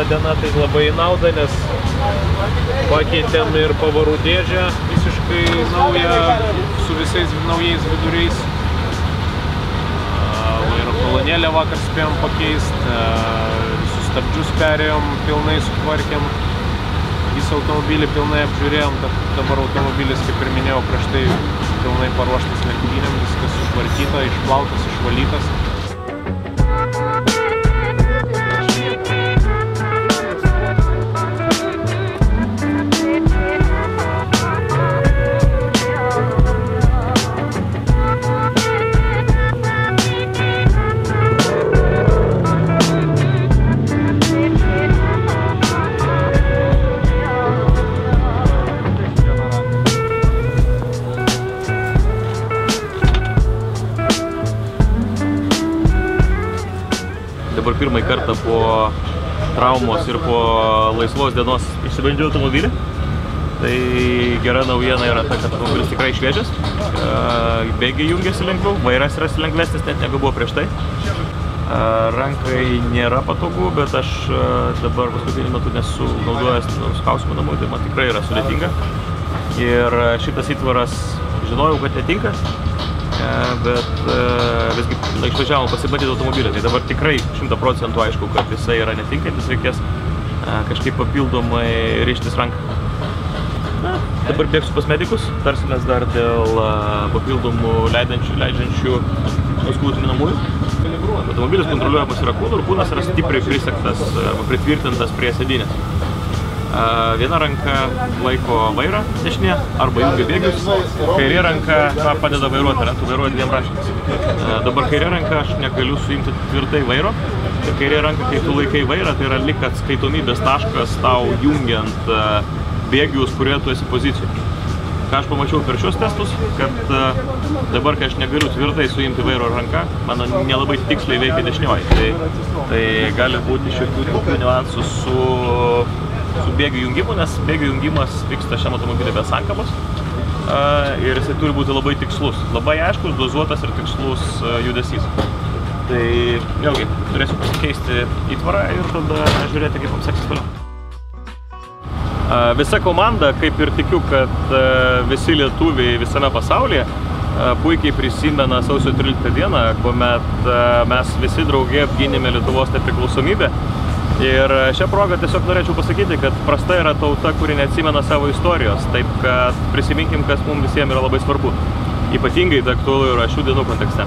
viena diena tai labai į naudą, nes pakeitėm ir pavarų dėžę visiškai naują, su visais naujais viduriais. Vairo kolonėlę vakar spėjom pakeisti, visus stabdžius perėjom, pilnai sutvarkėm, visą automobilį pilnai apžiūrėjom, dabar automobilis, kaip ir minėjau prieš tai, pilnai paruoštas lenktynėm, viskas sutvarkyta, išplautas, išvalytas. Dabar pirmąjį kartą po traumos ir po laisvos dienos išsibandžiau automobilį. Tai gera naujiena yra ta, kad automobilis tikrai šviežias. Bėgiai jungiasi lengviau, vairas yra lengvesnis net negu buvo prieš tai. Rankai nėra patogu, bet aš dabar paskutiniu metu nesu naudojęs skausmo namų, tai man tikrai yra sudėtinga. Ir šitas įtvaras žinojau, kad netinka. Bet visgi išvažiavom pasibandyti automobilį, tai dabar tikrai 100% aišku, kad jisai yra netinkantis, reikės kažkaip papildomai rištis ranką. Dabar bėgsiu pas medikus, tarsimės dar dėl papildomų leidžiančių nuskausminamųjų. Automobilis kontroliuojamas yra kūnu ir kūnas yra stipriai prisegtas arba pritvirtintas prie sėdynės. Viena ranka laiko vairą dešinė arba jungia bėgius, kairė ranka padeda vairuoti, tu vairuoji dviem rankomis. Dabar kairė ranka aš negaliu suimti tvirtai vairo, ir kairė ranka, kai tu laikai vairą, tai yra lyg atskaitomybės taškas tau jungiant bėgius, kurioje tu esi pozicijoje. Ką aš pamačiau per šios testus, kad dabar, kai aš negaliu tvirtai suimti vairo ranką, mano nelabai tiksliai veikia dešinioji. Tai gali būti šiokių niuansų su bėgių jungimu, nes bėgių jungimas vyksta šiam automobilį be sankabos ir jisai turi būti labai tikslus, labai aiškus, dozuotas ir tikslus judesys. Tai vėlgi turėsiu pasikeisti įtvarą ir tada žiūrėti, kaip seksis toliau. Visa komanda, kaip ir tikiu, kad visi lietuviai visame pasaulyje puikiai prisimena sausio 13 dieną, kuomet mes visi drauge apgynėme Lietuvos nepriklausomybę. Ir šią progą tiesiog norėčiau pasakyti, kad prasta yra tauta, kuri neatsimena savo istorijos, taip kad prisiminkim, kas mums visiems yra labai svarbu. Ypatingai tai aktualu yra šių dienų kontekste.